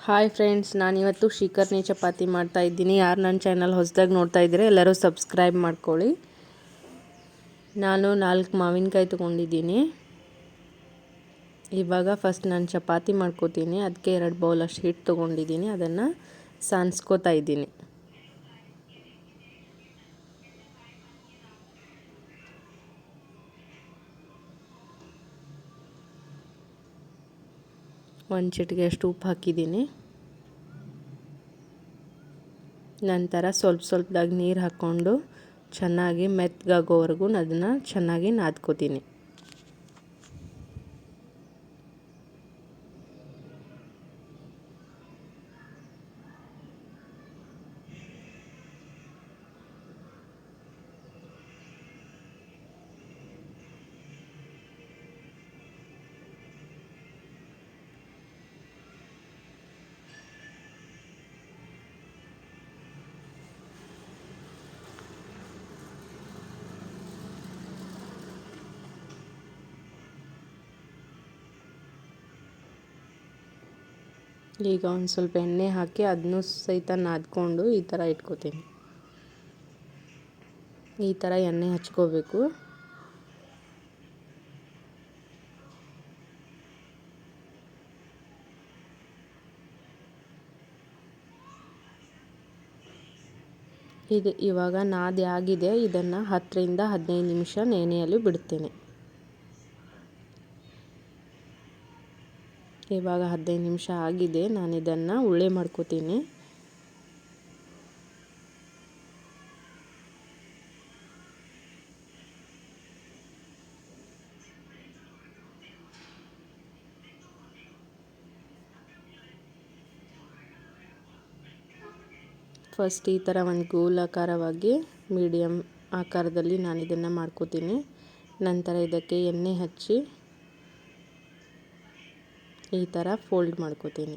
Hi friends, ನಾನಿವತ್ತು ಶಿಕರ್ನಿ ಚಪಾತಿ ಮಾಡ್ತಾಯಿದ್ದೀನಿ. ಯಾರು ನನ್ನ ಚಾನಲ್ ಹೊಸದಾಗಿ ನೋಡ್ತಾ ಇದ್ದೀರಾ ಎಲ್ಲರೂ ಸಬ್ಸ್ಕ್ರೈಬ್ ಮಾಡ್ಕೊಳ್ಳಿ. ನಾನು 4 ಮಾವಿನಕಾಯಿ ತೊಗೊಂಡಿದ್ದೀನಿ. ಇವಾಗ ಫಸ್ಟ್ ನಾನು ಚಪಾತಿ ಮಾಡ್ಕೋತೀನಿ. ಅದಕ್ಕೆ 2 ಬೌಲಷ್ಟು ಹಿಟ್ಟು ತೊಗೊಂಡಿದ್ದೀನಿ. ಅದನ್ನು ಸಾನ್ಸ್ಕೋತಾ ಇದ್ದೀನಿ. ಒಂದು ಚಿಟಿಕೆ ಅಷ್ಟು ಉಪ್ಪು ಹಾಕಿದ್ದೀನಿ. ನಂತರ ಸ್ವಲ್ಪದಾಗಿ ನೀರು ಹಾಕ್ಕೊಂಡು ಚೆನ್ನಾಗಿ ಮೆತ್ತಗಾಗೋವರೆಗೂ ಅದನ್ನು ಚೆನ್ನಾಗಿ ನಾದ್ಕೋತೀನಿ. ಈಗ ಒಂದು ಸ್ವಲ್ಪ ಎಣ್ಣೆ ಹಾಕಿ ಅದನ್ನೂ ಸಹಿತ ನಾದ್ಕೊಂಡು ಈ ಥರ ಇಟ್ಕೋತೀನಿ. ಈ ಥರ ಎಣ್ಣೆ ಹಚ್ಕೋಬೇಕು. ಇದು ಇವಾಗ ನಾದಿ ಆಗಿದೆ. ಇದನ್ನು 10 ರಿಂದ 15 ನಿಮಿಷ ನೆನೆಯಲು ಬಿಡ್ತೇನೆ. ಇವಾಗ 15 ನಿಮಿಷ ಆಗಿದೆ. ನಾನು ಇದನ್ನು ಉಳ್ಳೆ ಮಾಡ್ಕೋತೀನಿ. ಫಸ್ಟ್ ಈ ಥರ ಒಂದು ಗೋಲಾಕಾರವಾಗಿ ಮೀಡಿಯಮ್ ಆಕಾರದಲ್ಲಿ ನಾನು ಇದನ್ನು ಮಾಡ್ಕೋತೀನಿ. ನಂತರ ಇದಕ್ಕೆ ಎಣ್ಣೆ ಹಚ್ಚಿ ಈ ಥರ ಫೋಲ್ಡ್ ಮಾಡ್ಕೋತೀನಿ.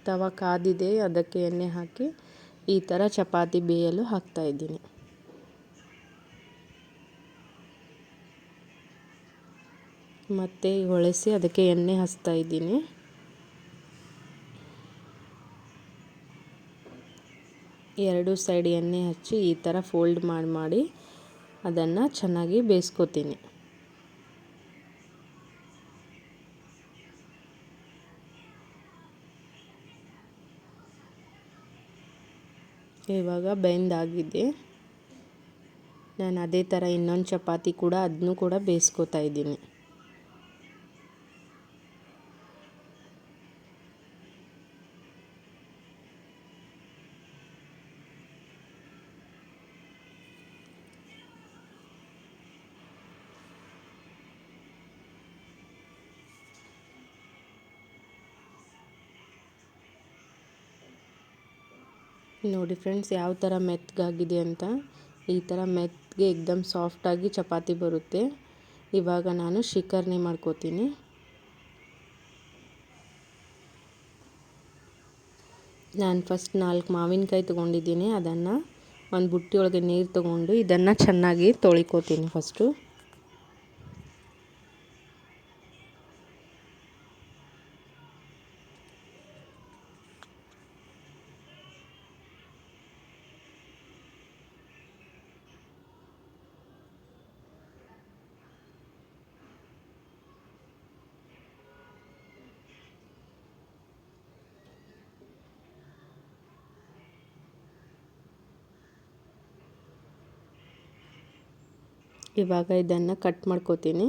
ತವ ಕಾದಿದೆ, ಅದಕ್ಕೆ ಎಣ್ಣೆ ಹಾಕಿ ಈ ಥರ ಚಪಾತಿ ಬೇಯಲು ಹಾಕ್ತಾಯಿದ್ದೀನಿ. ಮತ್ತು ಹೊಳೆಸಿ ಅದಕ್ಕೆ ಎಣ್ಣೆ ಹಚ್ತಾ ಇದ್ದೀನಿ. ಎರಡು ಸೈಡ್ ಎಣ್ಣೆ ಹಚ್ಚಿ ಈ ಥರ ಫೋಲ್ಡ್ ಮಾಡಿ ಅದನ್ನು ಚೆನ್ನಾಗಿ ಬೇಯಿಸ್ಕೋತೀನಿ. ಇವಾಗ ಬೆಂದಾಗಿದೆ. ನಾನು ಅದೇ ಥರ ಇನ್ನೊಂದು ಚಪಾತಿ ಕೂಡ ಅದನ್ನು ಕೂಡ ಬೇಯಿಸ್ಕೋತಾ ಇದ್ದೀನಿ. ನೋಡಿ ಫ್ರೆಂಡ್ಸ್, ಯಾವ ಥರ ಮೆತ್ತಗಾಗಿದೆ ಅಂತ. ಈ ಥರ ಮೆತ್ತಗೆ ಏಕ್ದಮ್ ಸಾಫ್ಟಾಗಿ ಚಪಾತಿ ಬರುತ್ತೆ. ಇವಾಗ ನಾನು ಶಿಕರ್ನಿ ಮಾಡ್ಕೋತೀನಿ. ನಾನು ಫಸ್ಟ್ 4 ಮಾವಿನಕಾಯಿ ತೊಗೊಂಡಿದ್ದೀನಿ. ಅದನ್ನು ಒಂದು ಬುಟ್ಟಿ ಒಳಗೆ ನೀರು ತೊಗೊಂಡು ಇದನ್ನು ಚೆನ್ನಾಗಿ ತೊಳಿಕೋತೀನಿ ಫಸ್ಟು. ಇವಾಗ ಇದನ್ನು ಕಟ್ ಮಾಡ್ಕೋತೀನಿ.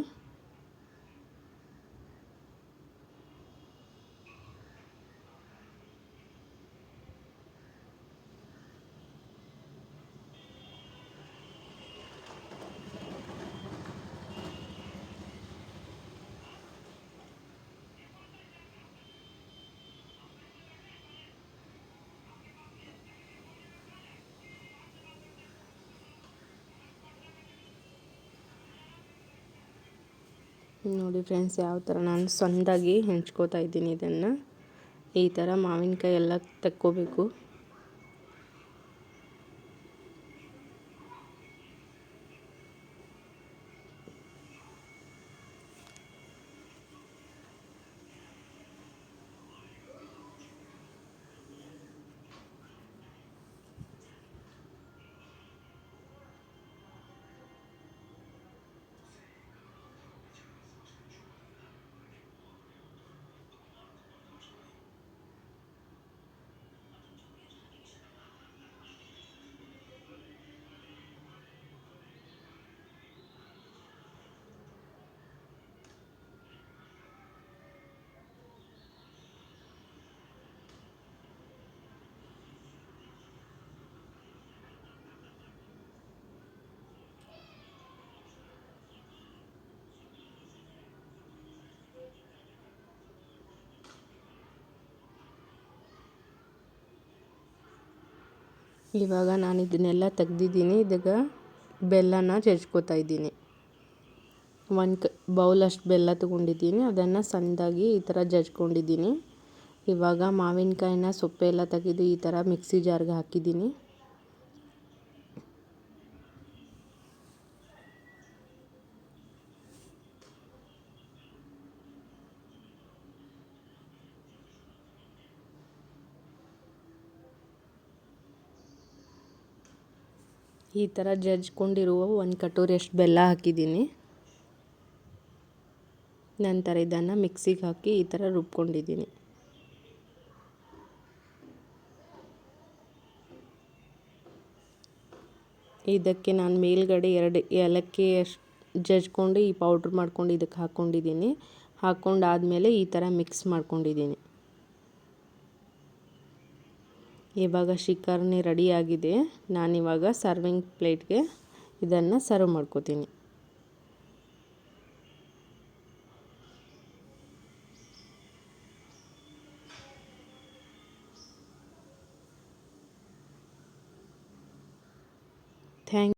ನೋಡಿ ಫ್ರೆಂಡ್ಸ್, ಯಾವ ಥರ ನಾನು ಸಣ್ಣದಾಗಿ ಹೆಂಚ್ಕೋತಾ ಇದ್ದೀನಿ. ಇದನ್ನು ಈ ಥರ ಮಾವಿನಕಾಯಿ ಎಲ್ಲ ತಕ್ಕೋಬೇಕು. ಇವಾಗ ನಾನು ಇದನ್ನೆಲ್ಲ ತೆಗ್ದಿದ್ದೀನಿ. ಇದಕ್ಕೆ ಬೆಲ್ಲನ ಜಜ್ಕೋತಾ ಇದ್ದೀನಿ. ಒಂದು ಬೌಲಷ್ಟು ಬೆಲ್ಲ ತೊಗೊಂಡಿದ್ದೀನಿ. ಅದನ್ನು ಸಣ್ಣದಾಗಿ ಈ ಥರ ಜಜ್ಕೊಂಡಿದ್ದೀನಿ. ಇವಾಗ ಮಾವಿನಕಾಯಿನ ಸೊಪ್ಪೆಲ್ಲ ತೆಗೆದು ಈ ಥರ ಮಿಕ್ಸಿ ಜಾರ್ಗೆ ಹಾಕಿದ್ದೀನಿ. ಈ ಥರ ಜಜ್ಕೊಂಡಿರುವ ಒಂದು ಕಟೋರಿಯಷ್ಟು ಬೆಲ್ಲ ಹಾಕಿದ್ದೀನಿ. ನಂತರ ಇದನ್ನು ಮಿಕ್ಸಿಗೆ ಹಾಕಿ ಈ ಥರ ರುಬ್ಕೊಂಡಿದ್ದೀನಿ. ಇದಕ್ಕೆ ನಾನು ಮೇಲ್ಗಡೆ 2 ಏಲಕ್ಕಿ ಜಜ್ಕೊಂಡು ಈ ಪೌಡ್ರ್ ಮಾಡ್ಕೊಂಡು ಇದಕ್ಕೆ ಹಾಕ್ಕೊಂಡಿದ್ದೀನಿ. ಹಾಕ್ಕೊಂಡಾದಮೇಲೆ ಈ ಥರ ಮಿಕ್ಸ್ ಮಾಡ್ಕೊಂಡಿದ್ದೀನಿ. ಇವಾಗ ಶಿಕರ್ನಿ ರೆಡಿಯಾಗಿದೆ. ನಾನಿವಾಗ ಸರ್ವಿಂಗ್ ಪ್ಲೇಟ್ಗೆ ಇದನ್ನು ಸರ್ವ್ ಮಾಡ್ಕೋತೀನಿ. ಥ್ಯಾಂಕ್